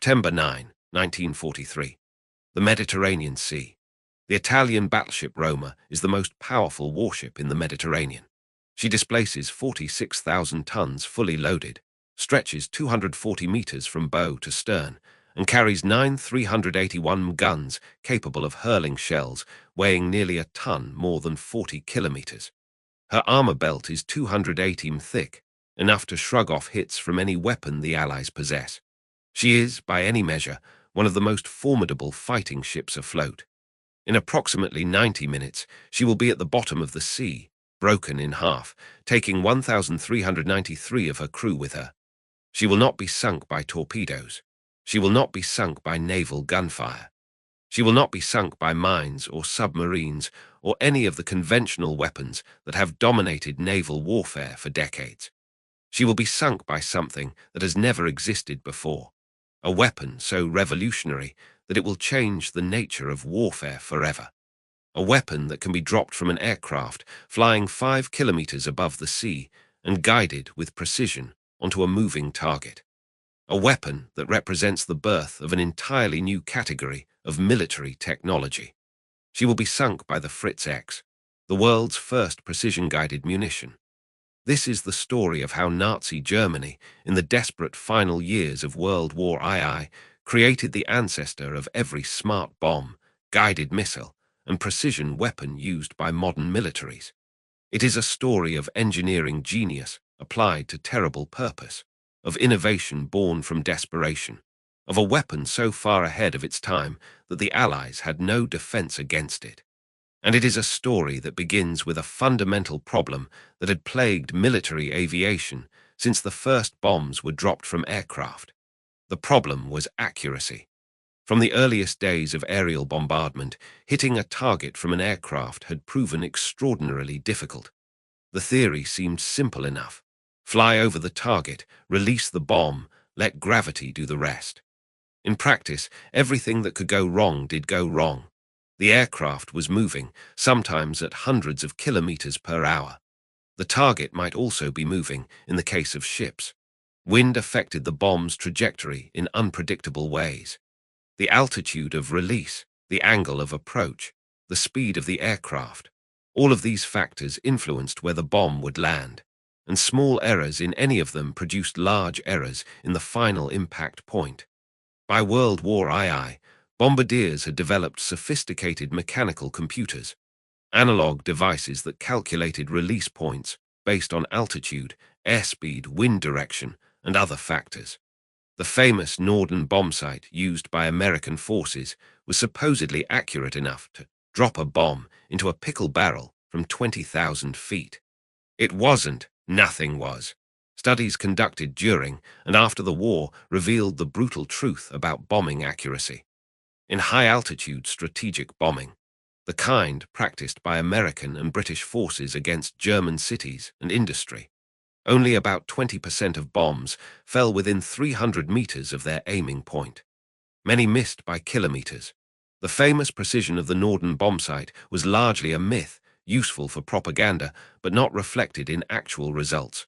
September 9, 1943. The Mediterranean Sea. The Italian battleship Roma is the most powerful warship in the Mediterranean. She displaces 46,000 tons fully loaded, stretches 240 meters from bow to stern, and carries 9 381 guns capable of hurling shells weighing nearly a ton more than 40 kilometers. Her armor belt is 280 m thick, enough to shrug off hits from any weapon the Allies possess. She is, by any measure, one of the most formidable fighting ships afloat. In approximately 90 minutes, she will be at the bottom of the sea, broken in half, taking 1,393 of her crew with her. She will not be sunk by torpedoes. She will not be sunk by naval gunfire. She will not be sunk by mines or submarines or any of the conventional weapons that have dominated naval warfare for decades. She will be sunk by something that has never existed before, a weapon so revolutionary that it will change the nature of warfare forever. A weapon that can be dropped from an aircraft flying 5 kilometers above the sea and guided with precision onto a moving target. A weapon that represents the birth of an entirely new category of military technology. She will be sunk by the Fritz X, the world's first precision-guided munition. This is the story of how Nazi Germany, in the desperate final years of World War II, created the ancestor of every smart bomb, guided missile, and precision weapon used by modern militaries. It is a story of engineering genius applied to terrible purpose, of innovation born from desperation, of a weapon so far ahead of its time that the Allies had no defense against it. And it is a story that begins with a fundamental problem that had plagued military aviation since the first bombs were dropped from aircraft. The problem was accuracy. From the earliest days of aerial bombardment, hitting a target from an aircraft had proven extraordinarily difficult. The theory seemed simple enough. Fly over the target, release the bomb, let gravity do the rest. In practice, everything that could go wrong did go wrong. The aircraft was moving, sometimes at hundreds of kilometers per hour. The target might also be moving, in the case of ships. Wind affected the bomb's trajectory in unpredictable ways. The altitude of release, the angle of approach, the speed of the aircraft, all of these factors influenced where the bomb would land, and small errors in any of them produced large errors in the final impact point. By World War II, bombardiers had developed sophisticated mechanical computers, analog devices that calculated release points based on altitude, airspeed, wind direction, and other factors. The famous Norden bombsight used by American forces was supposedly accurate enough to drop a bomb into a pickle barrel from 20,000 feet. It wasn't, nothing was. Studies conducted during and after the war revealed the brutal truth about bombing accuracy. In high-altitude strategic bombing, the kind practiced by American and British forces against German cities and industry, only about 20% of bombs fell within 300 meters of their aiming point. Many missed by kilometers. The famous precision of the Norden bombsight was largely a myth, useful for propaganda, but not reflected in actual results.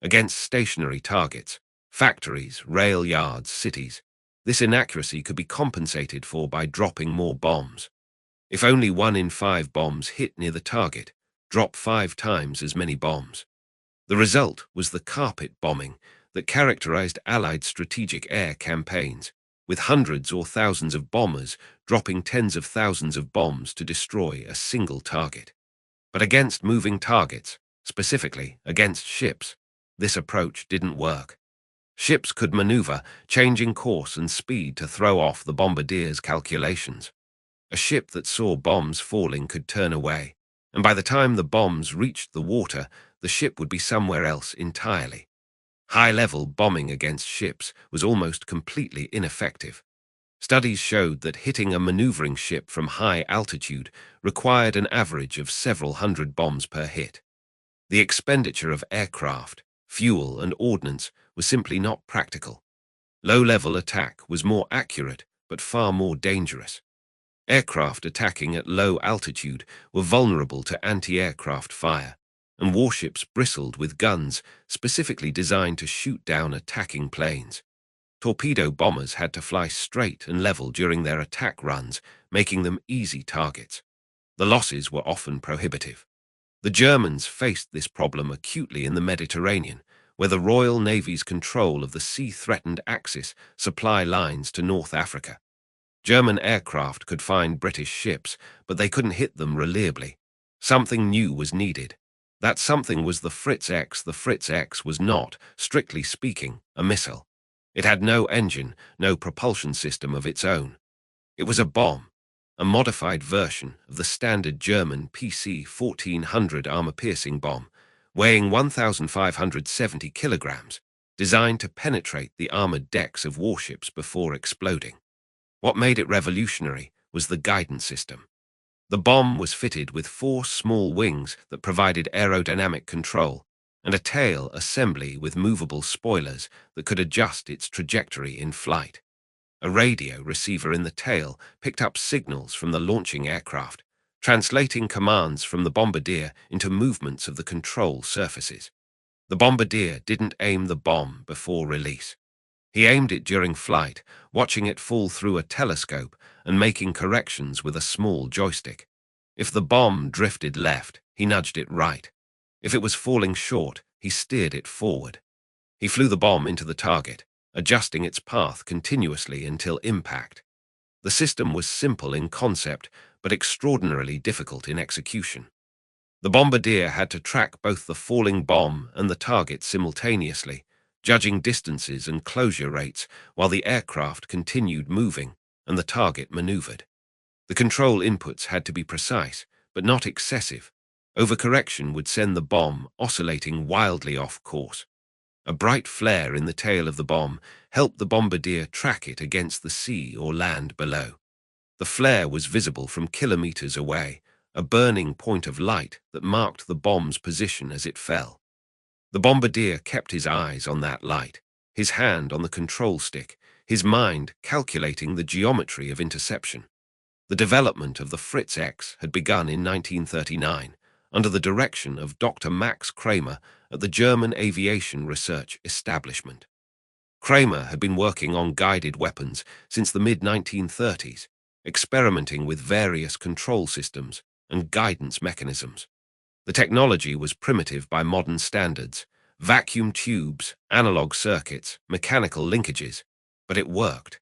Against stationary targets, factories, rail yards, cities, this inaccuracy could be compensated for by dropping more bombs. If only 1 in 5 bombs hit near the target, drop 5 times as many bombs. The result was the carpet bombing that characterized Allied strategic air campaigns, with hundreds or thousands of bombers dropping tens of thousands of bombs to destroy a single target. But against moving targets, specifically against ships, this approach didn't work. Ships could maneuver, changing course and speed to throw off the bombardier's calculations. A ship that saw bombs falling could turn away, and by the time the bombs reached the water, the ship would be somewhere else entirely. High-level bombing against ships was almost completely ineffective. Studies showed that hitting a maneuvering ship from high altitude required an average of several hundred bombs per hit. The expenditure of aircraft, fuel, and ordnance was simply not practical. Low-level attack was more accurate but far more dangerous. Aircraft attacking at low altitude were vulnerable to anti-aircraft fire, and warships bristled with guns specifically designed to shoot down attacking planes. Torpedo bombers had to fly straight and level during their attack runs, making them easy targets. The losses were often prohibitive. The Germans faced this problem acutely in the Mediterranean, where the Royal Navy's control of the sea-threatened Axis supply lines to North Africa. German aircraft could find British ships, but they couldn't hit them reliably. Something new was needed. That something was the Fritz X. The Fritz X was not, strictly speaking, a missile. It had no engine, no propulsion system of its own. It was a bomb, a modified version of the standard German PC-1400 armor-piercing bomb, weighing 1,570 kilograms, designed to penetrate the armored decks of warships before exploding. What made it revolutionary was the guidance system. The bomb was fitted with 4 small wings that provided aerodynamic control, and a tail assembly with movable spoilers that could adjust its trajectory in flight. A radio receiver in the tail picked up signals from the launching aircraft, translating commands from the bombardier into movements of the control surfaces. The bombardier didn't aim the bomb before release. He aimed it during flight, watching it fall through a telescope and making corrections with a small joystick. If the bomb drifted left, he nudged it right. If it was falling short, he steered it forward. He flew the bomb into the target, adjusting its path continuously until impact. The system was simple in concept, but extraordinarily difficult in execution. The bombardier had to track both the falling bomb and the target simultaneously, judging distances and closure rates while the aircraft continued moving and the target maneuvered. The control inputs had to be precise, but not excessive. Overcorrection would send the bomb oscillating wildly off course. A bright flare in the tail of the bomb helped the bombardier track it against the sea or land below. The flare was visible from kilometers away, a burning point of light that marked the bomb's position as it fell. The bombardier kept his eyes on that light, his hand on the control stick, his mind calculating the geometry of interception. The development of the Fritz X had begun in 1939, under the direction of Dr. Max Kramer at the German Aviation Research Establishment. Kramer had been working on guided weapons since the mid-1930s, experimenting with various control systems and guidance mechanisms. The technology was primitive by modern standards, vacuum tubes, analog circuits, mechanical linkages, but it worked.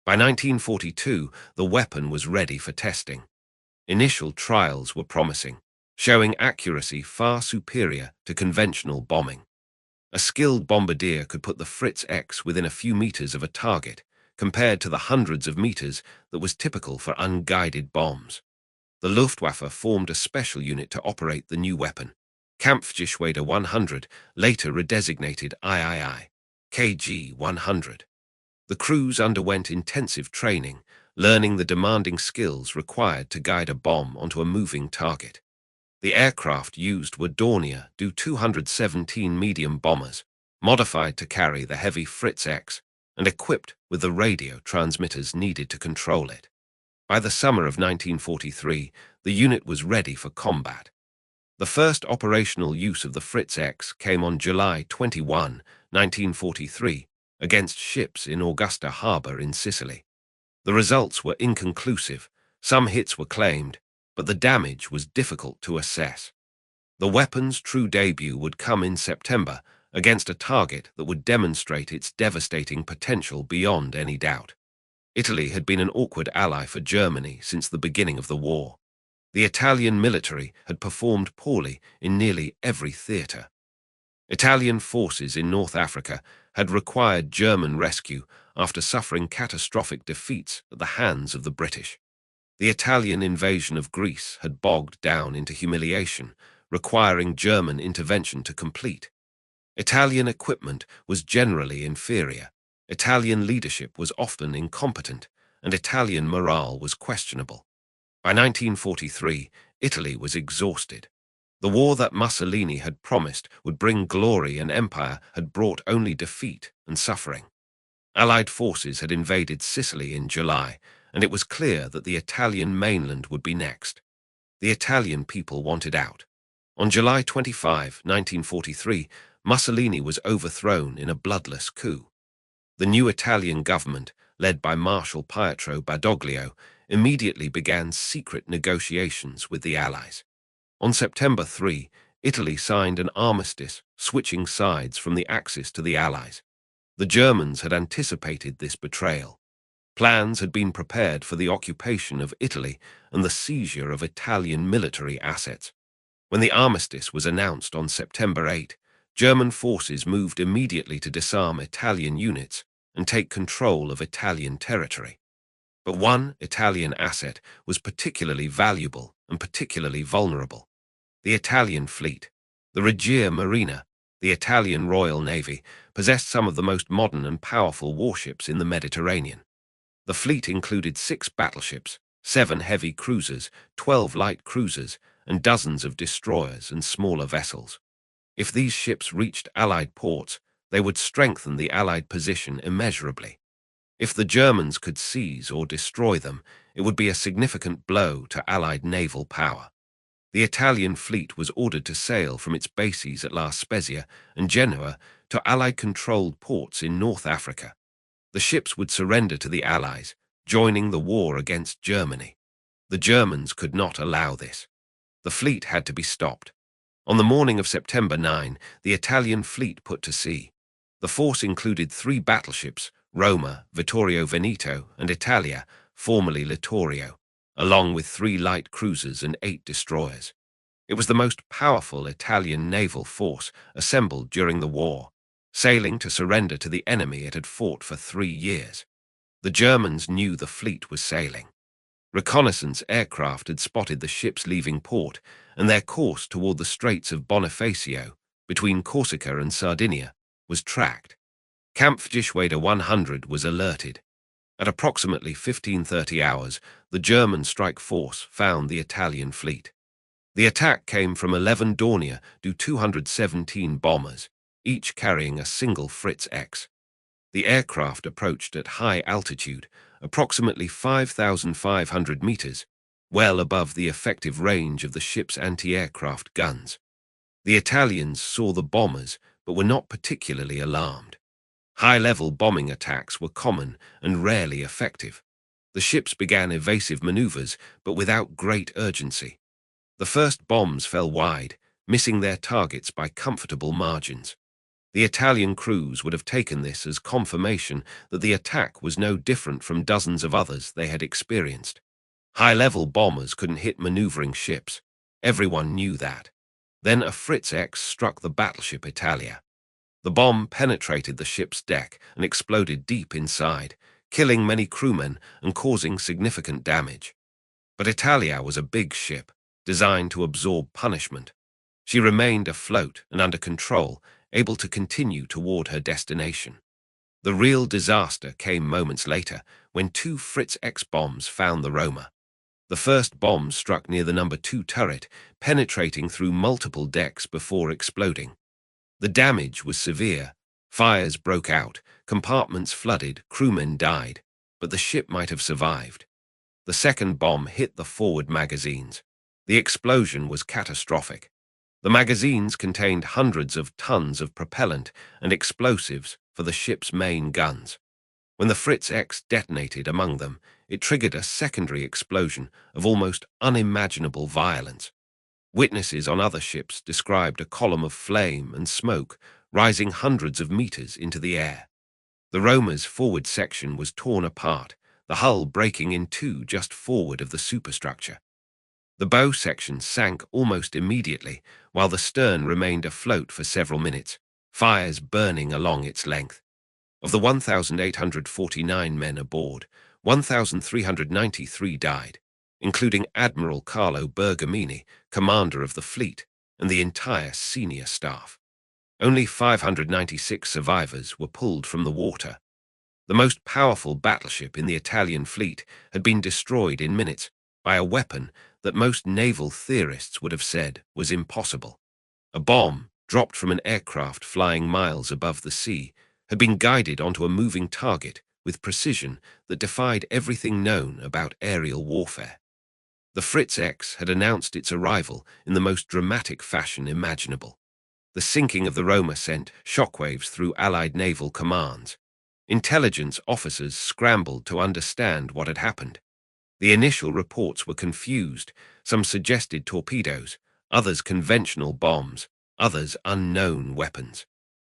By 1942, the weapon was ready for testing. Initial trials were promising, showing accuracy far superior to conventional bombing. A skilled bombardier could put the Fritz X within a few meters of a target, compared to the hundreds of meters that was typical for unguided bombs. The Luftwaffe formed a special unit to operate the new weapon, Kampfgeschwader 100, later redesignated III, KG 100. The crews underwent intensive training, learning the demanding skills required to guide a bomb onto a moving target. The aircraft used were Dornier Do-217 medium bombers, modified to carry the heavy Fritz X and equipped with the radio transmitters needed to control it. By the summer of 1943, the unit was ready for combat. The first operational use of the Fritz X came on July 21, 1943, against ships in Augusta Harbor in Sicily. The results were inconclusive, some hits were claimed, but the damage was difficult to assess. The weapon's true debut would come in September against a target that would demonstrate its devastating potential beyond any doubt. Italy had been an awkward ally for Germany since the beginning of the war. The Italian military had performed poorly in nearly every theater. Italian forces in North Africa had required German rescue after suffering catastrophic defeats at the hands of the British. The Italian invasion of Greece had bogged down into humiliation, requiring German intervention to complete. Italian equipment was generally inferior. Italian leadership was often incompetent, and Italian morale was questionable. By 1943, Italy was exhausted. The war that Mussolini had promised would bring glory and empire had brought only defeat and suffering. Allied forces had invaded Sicily in July, and it was clear that the Italian mainland would be next. The Italian people wanted out. On July 25, 1943, Mussolini was overthrown in a bloodless coup. The new Italian government, led by Marshal Pietro Badoglio, immediately began secret negotiations with the Allies. On September 3, Italy signed an armistice, switching sides from the Axis to the Allies. The Germans had anticipated this betrayal. Plans had been prepared for the occupation of Italy and the seizure of Italian military assets. When the armistice was announced on September 8, German forces moved immediately to disarm Italian units and take control of Italian territory. But one Italian asset was particularly valuable and particularly vulnerable: the Italian fleet. The Regia Marina, the Italian Royal Navy, possessed some of the most modern and powerful warships in the Mediterranean. The fleet included 6 battleships, 7 heavy cruisers, 12 light cruisers, and dozens of destroyers and smaller vessels. If these ships reached Allied ports, they would strengthen the Allied position immeasurably. If the Germans could seize or destroy them, it would be a significant blow to Allied naval power. The Italian fleet was ordered to sail from its bases at La Spezia and Genoa to Allied-controlled ports in North Africa. The ships would surrender to the Allies, joining the war against Germany. The Germans could not allow this. The fleet had to be stopped. On the morning of September 9, the Italian fleet put to sea. The force included 3 battleships, Roma, Vittorio Veneto, and Italia, formerly Littorio, along with 3 light cruisers and 8 destroyers. It was the most powerful Italian naval force assembled during the war, sailing to surrender to the enemy it had fought for 3 years. The Germans knew the fleet was sailing. Reconnaissance aircraft had spotted the ships leaving port, and their course toward the Straits of Bonifacio, between Corsica and Sardinia, was tracked. Kampfgeschwader 100 was alerted. At approximately 15:30 hours, the German strike force found the Italian fleet. The attack came from 11 Dornier Do-217 bombers, each carrying a single Fritz X. The aircraft approached at high altitude, approximately 5,500 meters, well above the effective range of the ship's anti-aircraft guns. The Italians saw the bombers, but were not particularly alarmed. High-level bombing attacks were common and rarely effective. The ships began evasive maneuvers, but without great urgency. The first bombs fell wide, missing their targets by comfortable margins. The Italian crews would have taken this as confirmation that the attack was no different from dozens of others they had experienced. High-level bombers couldn't hit maneuvering ships. Everyone knew that. Then a Fritz X struck the battleship Italia. The bomb penetrated the ship's deck and exploded deep inside, killing many crewmen and causing significant damage. But Italia was a big ship, designed to absorb punishment. She remained afloat and under control, able to continue toward her destination. The real disaster came moments later, when 2 Fritz X bombs found the Roma. The first bomb struck near the No. 2 turret, penetrating through multiple decks before exploding. The damage was severe. Fires broke out, compartments flooded, crewmen died, but the ship might have survived. The second bomb hit the forward magazines. The explosion was catastrophic. The magazines contained hundreds of tons of propellant and explosives for the ship's main guns. When the Fritz X detonated among them, it triggered a secondary explosion of almost unimaginable violence. Witnesses on other ships described a column of flame and smoke rising hundreds of meters into the air. The Roma's forward section was torn apart, the hull breaking in 2 just forward of the superstructure. The bow section sank almost immediately, while the stern remained afloat for several minutes, fires burning along its length. Of the 1,849 men aboard, 1,393 died, including Admiral Carlo Bergamini, commander of the fleet, and the entire senior staff. Only 596 survivors were pulled from the water. The most powerful battleship in the Italian fleet had been destroyed in minutes by a weapon that most naval theorists would have said was impossible. A bomb, dropped from an aircraft flying miles above the sea, had been guided onto a moving target with precision that defied everything known about aerial warfare. The Fritz X had announced its arrival in the most dramatic fashion imaginable. The sinking of the Roma sent shockwaves through Allied naval commands. Intelligence officers scrambled to understand what had happened. The initial reports were confused. Some suggested torpedoes, others conventional bombs, others unknown weapons.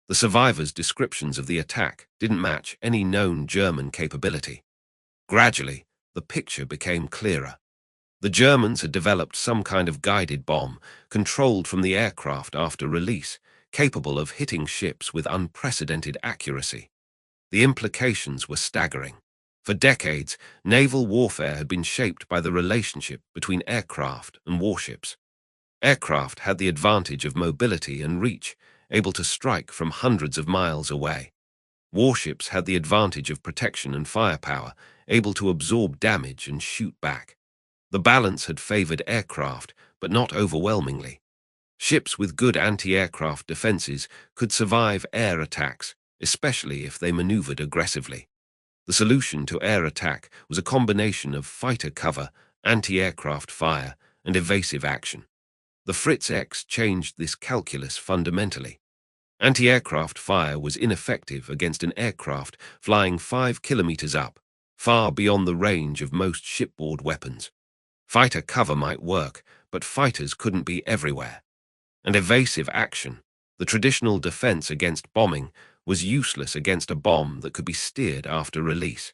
The survivors' descriptions of the attack didn't match any known German capability. Gradually, the picture became clearer. The Germans had developed some kind of guided bomb, controlled from the aircraft after release, capable of hitting ships with unprecedented accuracy. The implications were staggering. For decades, naval warfare had been shaped by the relationship between aircraft and warships. Aircraft had the advantage of mobility and reach, able to strike from hundreds of miles away. Warships had the advantage of protection and firepower, able to absorb damage and shoot back. The balance had favored aircraft, but not overwhelmingly. Ships with good anti-aircraft defenses could survive air attacks, especially if they maneuvered aggressively. The solution to air attack was a combination of fighter cover, anti-aircraft fire, and evasive action. The Fritz X changed this calculus fundamentally. Anti-aircraft fire was ineffective against an aircraft flying 5 kilometers up, far beyond the range of most shipboard weapons. Fighter cover might work, but fighters couldn't be everywhere. And evasive action, the traditional defense against bombing, was useless against a bomb that could be steered after release.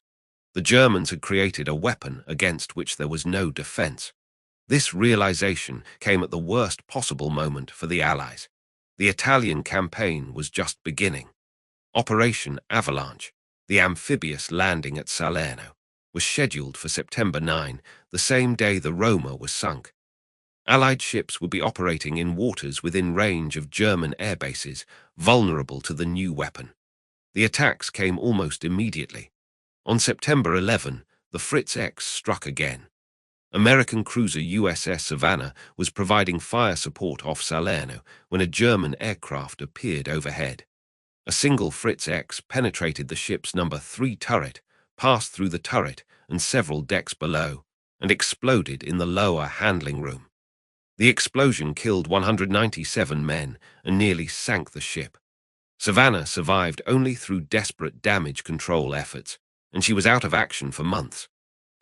The Germans had created a weapon against which there was no defense. This realization came at the worst possible moment for the Allies. The Italian campaign was just beginning. Operation Avalanche, the amphibious landing at Salerno, was scheduled for September 9, the same day the Roma was sunk. Allied ships would be operating in waters within range of German airbases, vulnerable to the new weapon. The attacks came almost immediately. On September 11, the Fritz X struck again. American cruiser USS Savannah was providing fire support off Salerno when a German aircraft appeared overhead. A single Fritz X penetrated the ship's number 3 turret, passed through the turret and several decks below, and exploded in the lower handling room. The explosion killed 197 men and nearly sank the ship. Savannah survived only through desperate damage control efforts, and she was out of action for months.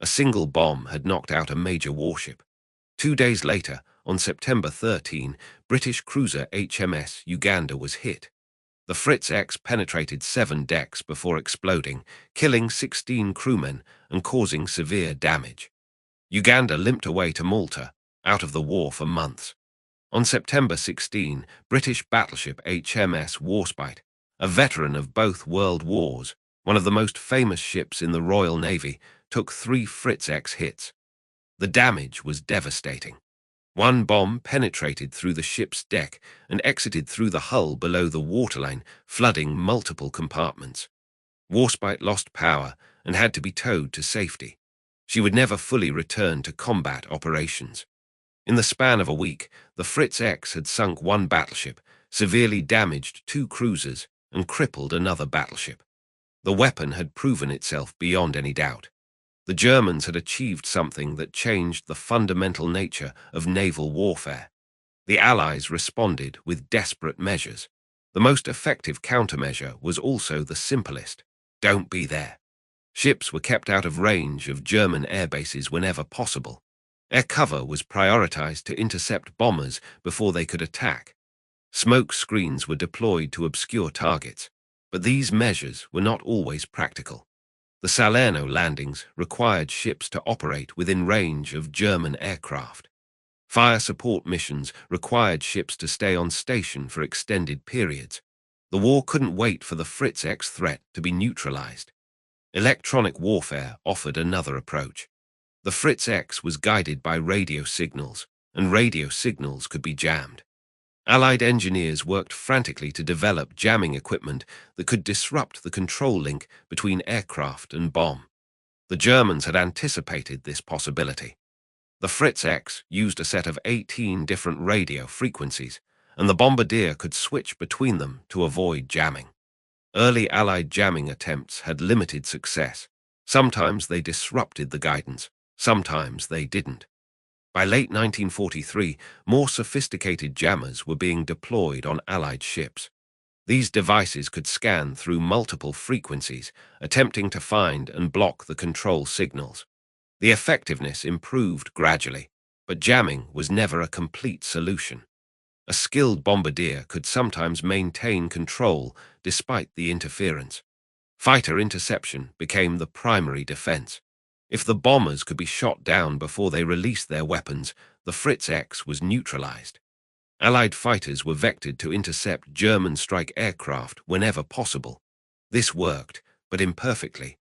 A single bomb had knocked out a major warship. 2 days later, on September 13, British cruiser HMS Uganda was hit. The Fritz X penetrated 7 decks before exploding, killing 16 crewmen and causing severe damage. Uganda limped away to Malta, out of the war for months. On September 16, British battleship HMS Warspite, a veteran of both world wars, one of the most famous ships in the Royal Navy, took 3 Fritz X hits. The damage was devastating. One bomb penetrated through the ship's deck and exited through the hull below the waterline, flooding multiple compartments. Warspite lost power and had to be towed to safety. She would never fully return to combat operations. In the span of a week, the Fritz X had sunk 1 battleship, severely damaged 2 cruisers, and crippled another battleship. The weapon had proven itself beyond any doubt. The Germans had achieved something that changed the fundamental nature of naval warfare. The Allies responded with desperate measures. The most effective countermeasure was also the simplest: don't be there. Ships were kept out of range of German airbases whenever possible. Air cover was prioritized to intercept bombers before they could attack. Smoke screens were deployed to obscure targets, but these measures were not always practical. The Salerno landings required ships to operate within range of German aircraft. Fire support missions required ships to stay on station for extended periods. The war couldn't wait for the Fritz X threat to be neutralized. Electronic warfare offered another approach. The Fritz X was guided by radio signals, and radio signals could be jammed. Allied engineers worked frantically to develop jamming equipment that could disrupt the control link between aircraft and bomb. The Germans had anticipated this possibility. The Fritz X used a set of 18 different radio frequencies, and the bombardier could switch between them to avoid jamming. Early Allied jamming attempts had limited success. Sometimes they disrupted the guidance, sometimes they didn't. By late 1943, more sophisticated jammers were being deployed on Allied ships. These devices could scan through multiple frequencies, attempting to find and block the control signals. The effectiveness improved gradually, but jamming was never a complete solution. A skilled bombardier could sometimes maintain control despite the interference. Fighter interception became the primary defense. If the bombers could be shot down before they released their weapons, the Fritz X was neutralized. Allied fighters were vectored to intercept German strike aircraft whenever possible. This worked, but imperfectly.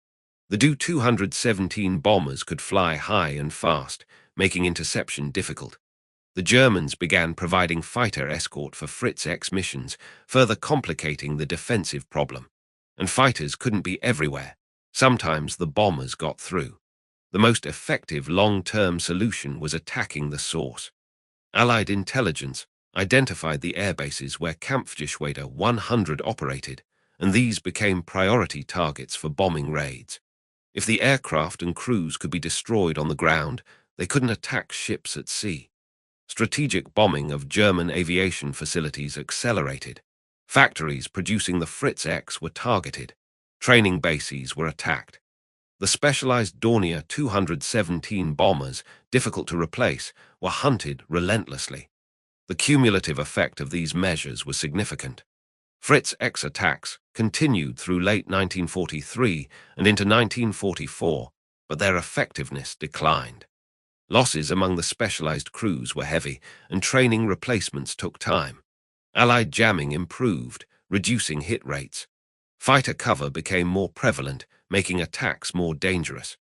The WW2 bombers could fly high and fast, making interception difficult. The Germans began providing fighter escort for Fritz X missions, further complicating the defensive problem. And fighters couldn't be everywhere. Sometimes the bombers got through. The most effective long-term solution was attacking the source. Allied intelligence identified the airbases where Kampfgeschwader 100 operated, and these became priority targets for bombing raids. If the aircraft and crews could be destroyed on the ground, they couldn't attack ships at sea. Strategic bombing of German aviation facilities accelerated. Factories producing the Fritz X were targeted. Training bases were attacked. The specialized Dornier 217 bombers, difficult to replace, were hunted relentlessly. The cumulative effect of these measures was significant. Fritz X attacks continued through late 1943 and into 1944, but their effectiveness declined. Losses among the specialized crews were heavy, and training replacements took time. Allied jamming improved, reducing hit rates. Fighter cover became more prevalent, making attacks more dangerous.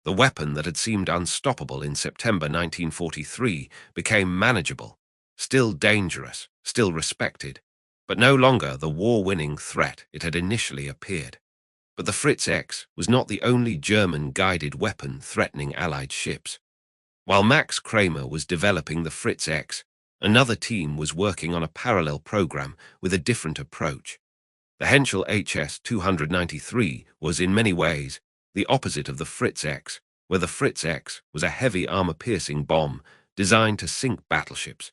The weapon that had seemed unstoppable in September 1943 became manageable, still dangerous, still respected, but no longer the war-winning threat it had initially appeared. But the Fritz X was not the only German-guided weapon threatening Allied ships. While Max Kramer was developing the Fritz X, another team was working on a parallel program with a different approach. The Henschel HS-293 was in many ways the opposite of the Fritz X, where the Fritz X was a heavy armor-piercing bomb designed to sink battleships.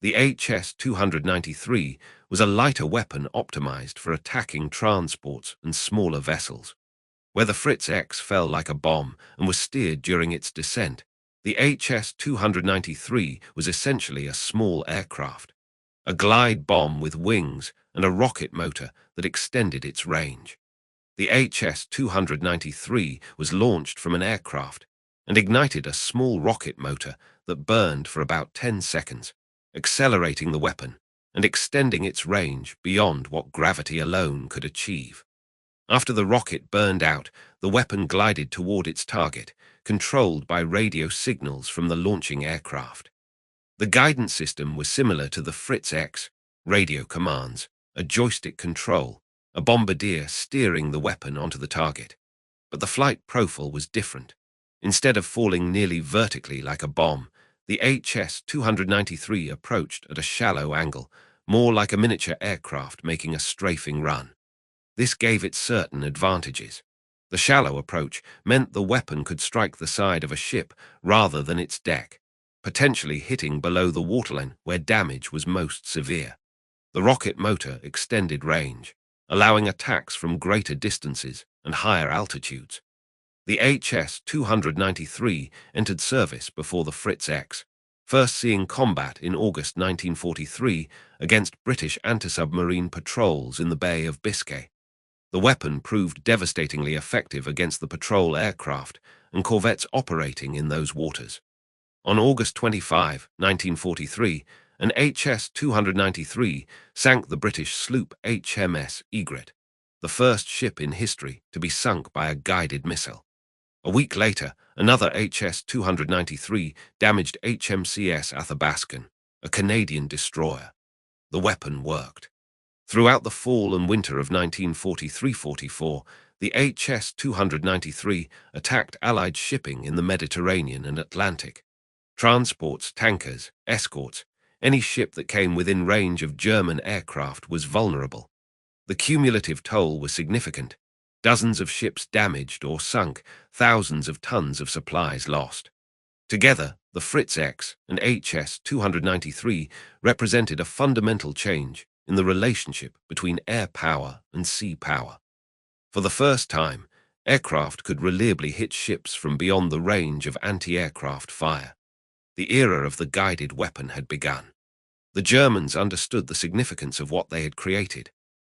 The HS-293 was a lighter weapon optimized for attacking transports and smaller vessels. Where the Fritz X fell like a bomb and was steered during its descent, the HS-293 was essentially a small aircraft, a glide bomb with wings and a rocket motor that extended its range. The HS-293 was launched from an aircraft and ignited a small rocket motor that burned for about 10 seconds, accelerating the weapon and extending its range beyond what gravity alone could achieve. After the rocket burned out, the weapon glided toward its target, controlled by radio signals from the launching aircraft. The guidance system was similar to the Fritz X: radio commands, a joystick control, a bombardier steering the weapon onto the target. But the flight profile was different. Instead of falling nearly vertically like a bomb, the HS-293 approached at a shallow angle, more like a miniature aircraft making a strafing run. This gave it certain advantages. The shallow approach meant the weapon could strike the side of a ship rather than its deck, potentially hitting below the waterline where damage was most severe. The rocket motor extended range, allowing attacks from greater distances and higher altitudes. The HS-293 entered service before the Fritz X, first seeing combat in August 1943 against British anti-submarine patrols in the Bay of Biscay. The weapon proved devastatingly effective against the patrol aircraft and corvettes operating in those waters. On August 25, 1943, an HS-293 sank the British sloop HMS Egret, the first ship in history to be sunk by a guided missile. A week later, another HS-293 damaged HMCS Athabascan, a Canadian destroyer. The weapon worked. Throughout the fall and winter of 1943-44, the HS-293 attacked Allied shipping in the Mediterranean and Atlantic. Transports, tankers, escorts, any ship that came within range of German aircraft was vulnerable. The cumulative toll was significant. Dozens of ships damaged or sunk, thousands of tons of supplies lost. Together, the Fritz X and HS-293 represented a fundamental change in the relationship between air power and sea power. For the first time, aircraft could reliably hit ships from beyond the range of anti-aircraft fire. The era of the guided weapon had begun. The Germans understood the significance of what they had created.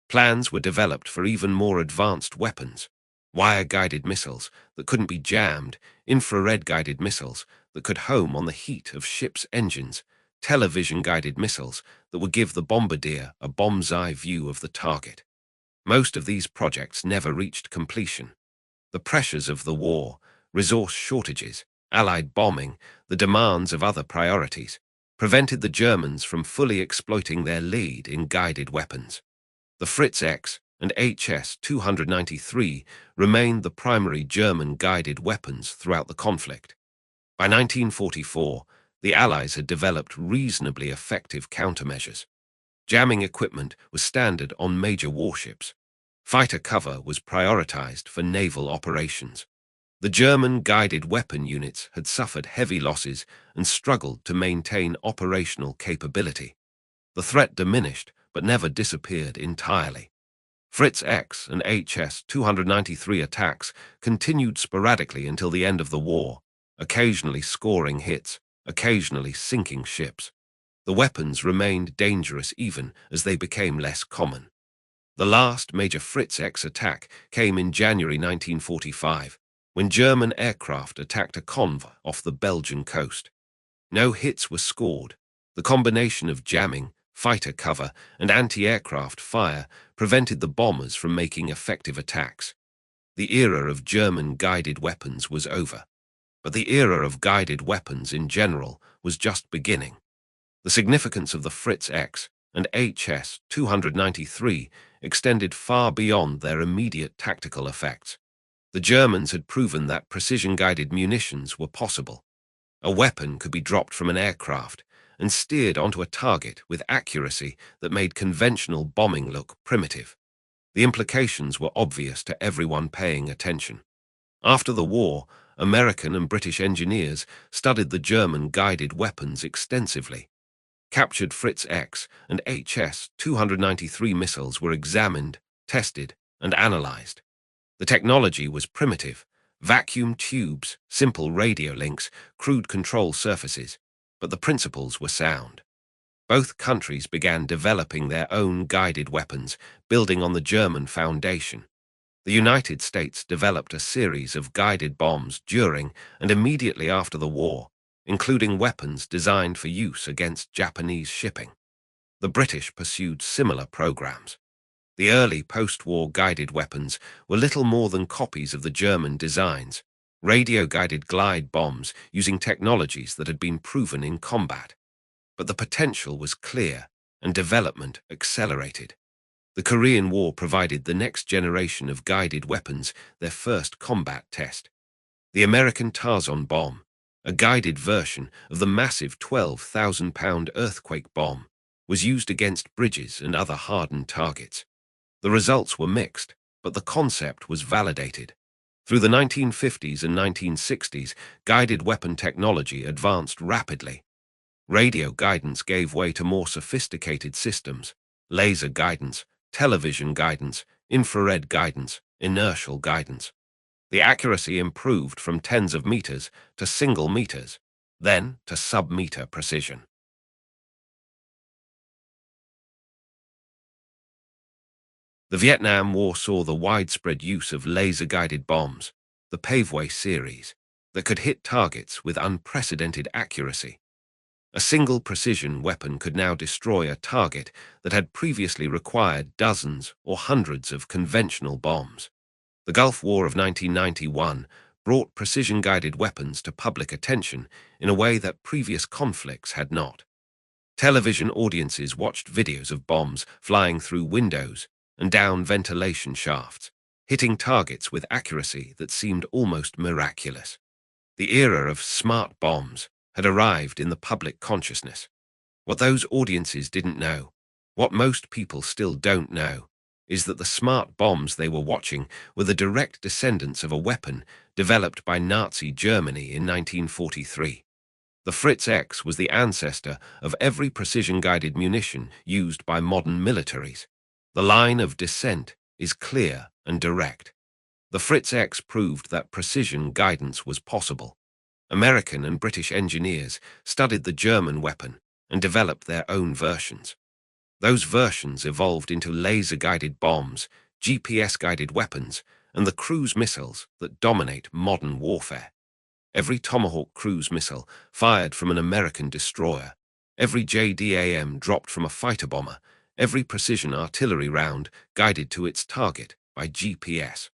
Plans were developed for even more advanced weapons: wire-guided missiles that couldn't be jammed, infrared-guided missiles that could home on the heat of ships' engines, television-guided missiles that would give the bombardier a bomb's-eye view of the target. Most of these projects never reached completion. The pressures of the war, resource shortages, Allied bombing, the demands of other priorities, prevented the Germans from fully exploiting their lead in guided weapons. The Fritz X and HS-293 remained the primary German guided weapons throughout the conflict. By 1944, the Allies had developed reasonably effective countermeasures. Jamming equipment was standard on major warships. Fighter cover was prioritized for naval operations. The German guided weapon units had suffered heavy losses and struggled to maintain operational capability. The threat diminished, but never disappeared entirely. Fritz X and HS-293 attacks continued sporadically until the end of the war, occasionally scoring hits, occasionally sinking ships. The weapons remained dangerous even as they became less common. The last major Fritz X attack came in January 1945, when German aircraft attacked a convoy off the Belgian coast. No hits were scored. The combination of jamming, fighter cover, and anti-aircraft fire prevented the bombers from making effective attacks. The era of German guided weapons was over, but the era of guided weapons in general was just beginning. The significance of the Fritz X and HS-293 extended far beyond their immediate tactical effects. The Germans had proven that precision-guided munitions were possible. A weapon could be dropped from an aircraft and steered onto a target with accuracy that made conventional bombing look primitive. The implications were obvious to everyone paying attention. After the war, American and British engineers studied the German guided weapons extensively. Captured Fritz X and HS-293 missiles were examined, tested, and analyzed. The technology was primitive: vacuum tubes, simple radio links, crude control surfaces, but the principles were sound. Both countries began developing their own guided weapons, building on the German foundation. The United States developed a series of guided bombs during and immediately after the war, including weapons designed for use against Japanese shipping. The British pursued similar programs. The early post-war guided weapons were little more than copies of the German designs, radio-guided glide bombs using technologies that had been proven in combat. But the potential was clear, and development accelerated. The Korean War provided the next generation of guided weapons their first combat test. The American Tarzan bomb, a guided version of the massive 12,000-pound earthquake bomb, was used against bridges and other hardened targets. The results were mixed, but the concept was validated. Through the 1950s and 1960s, guided weapon technology advanced rapidly. Radio guidance gave way to more sophisticated systems: laser guidance, television guidance, infrared guidance, inertial guidance. The accuracy improved from tens of meters to single meters, then to sub-meter precision. The Vietnam War saw the widespread use of laser-guided bombs, the Paveway series, that could hit targets with unprecedented accuracy. A single precision weapon could now destroy a target that had previously required dozens or hundreds of conventional bombs. The Gulf War of 1991 brought precision-guided weapons to public attention in a way that previous conflicts had not. Television audiences watched videos of bombs flying through windows and down ventilation shafts, hitting targets with accuracy that seemed almost miraculous. The era of smart bombs had arrived in the public consciousness. What those audiences didn't know, what most people still don't know, is that the smart bombs they were watching were the direct descendants of a weapon developed by Nazi Germany in 1943. The Fritz X was the ancestor of every precision-guided munition used by modern militaries. The line of descent is clear and direct. The Fritz X proved that precision guidance was possible. American and British engineers studied the German weapon and developed their own versions. Those versions evolved into laser-guided bombs, GPS-guided weapons, and the cruise missiles that dominate modern warfare. Every Tomahawk cruise missile fired from an American destroyer, every JDAM dropped from a fighter bomber, every precision artillery round guided to its target by GPS.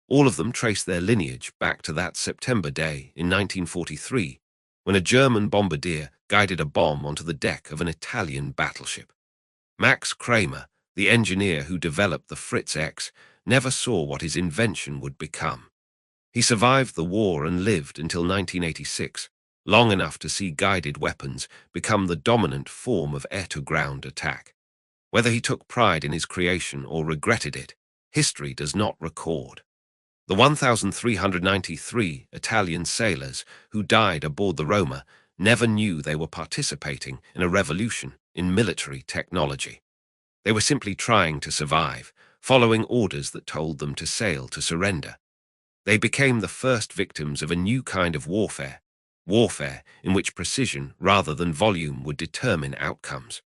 All of them trace their lineage back to that September day in 1943, when a German bombardier guided a bomb onto the deck of an Italian battleship. Max Kramer, the engineer who developed the Fritz X, never saw what his invention would become. He survived the war and lived until 1986, long enough to see guided weapons become the dominant form of air-to-ground attack. Whether he took pride in his creation or regretted it, history does not record. The 1,393 Italian sailors who died aboard the Roma never knew they were participating in a revolution in military technology. They were simply trying to survive, following orders that told them to sail to surrender. They became the first victims of a new kind of warfare in which precision rather than volume would determine outcomes.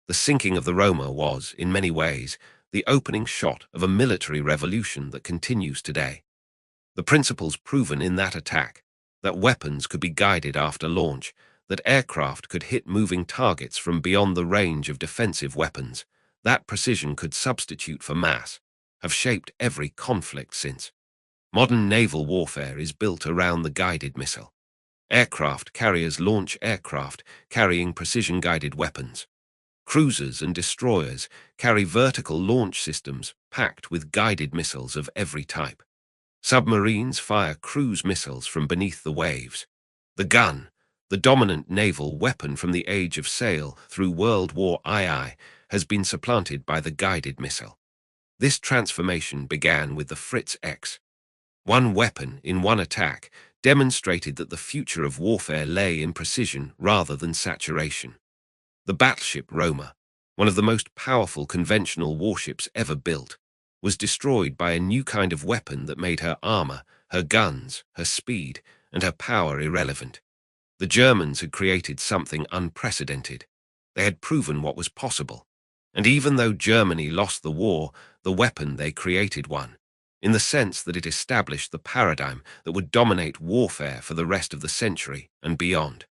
The sinking of the Roma was, in many ways, the opening shot of a military revolution that continues today. The principles proven in that attack, that weapons could be guided after launch, that aircraft could hit moving targets from beyond the range of defensive weapons, that precision could substitute for mass, have shaped every conflict since. Modern naval warfare is built around the guided missile. Aircraft carriers launch aircraft carrying precision-guided weapons. Cruisers and destroyers carry vertical launch systems packed with guided missiles of every type. Submarines fire cruise missiles from beneath the waves. The gun, the dominant naval weapon from the age of sail through World War II, has been supplanted by the guided missile. This transformation began with the Fritz X. One weapon in one attack demonstrated that the future of warfare lay in precision rather than saturation. The Battleship Roma, one of the most powerful conventional warships ever built, was destroyed by a new kind of weapon that made her armor, her guns, her speed, and her power irrelevant. The Germans had created something unprecedented. They had proven what was possible. And even though Germany lost the war, the weapon they created won, in the sense that it established the paradigm that would dominate warfare for the rest of the century and beyond.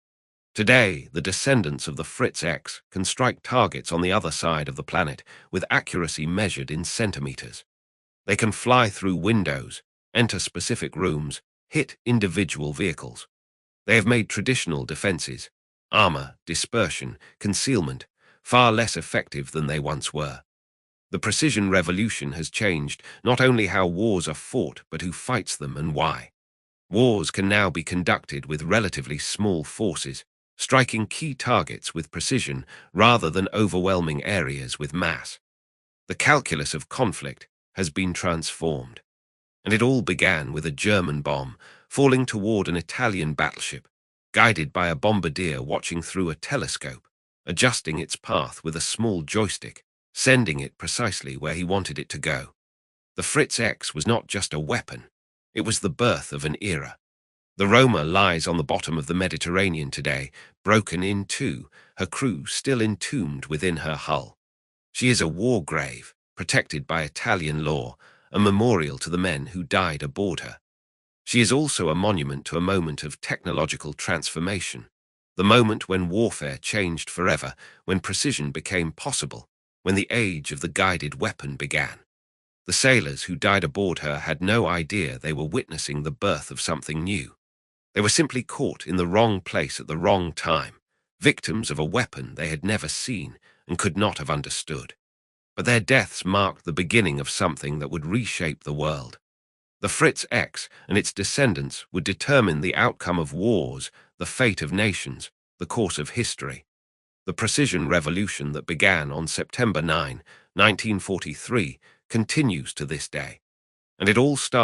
Today, the descendants of the Fritz X can strike targets on the other side of the planet with accuracy measured in centimeters. They can fly through windows, enter specific rooms, hit individual vehicles. They have made traditional defenses, armor, dispersion, concealment, far less effective than they once were. The precision revolution has changed not only how wars are fought, but who fights them and why. Wars can now be conducted with relatively small forces, striking key targets with precision rather than overwhelming areas with mass. The calculus of conflict has been transformed. And it all began with a German bomb falling toward an Italian battleship, guided by a bombardier watching through a telescope, adjusting its path with a small joystick, sending it precisely where he wanted it to go. The Fritz X was not just a weapon, it was the birth of an era. The Roma lies on the bottom of the Mediterranean today, broken in two, her crew still entombed within her hull. She is a war grave, protected by Italian law, a memorial to the men who died aboard her. She is also a monument to a moment of technological transformation, the moment when warfare changed forever, when precision became possible, when the age of the guided weapon began. The sailors who died aboard her had no idea they were witnessing the birth of something new. They were simply caught in the wrong place at the wrong time, victims of a weapon they had never seen and could not have understood. But their deaths marked the beginning of something that would reshape the world. The Fritz X and its descendants would determine the outcome of wars, the fate of nations, the course of history. The precision revolution that began on September 9, 1943, continues to this day. And it all started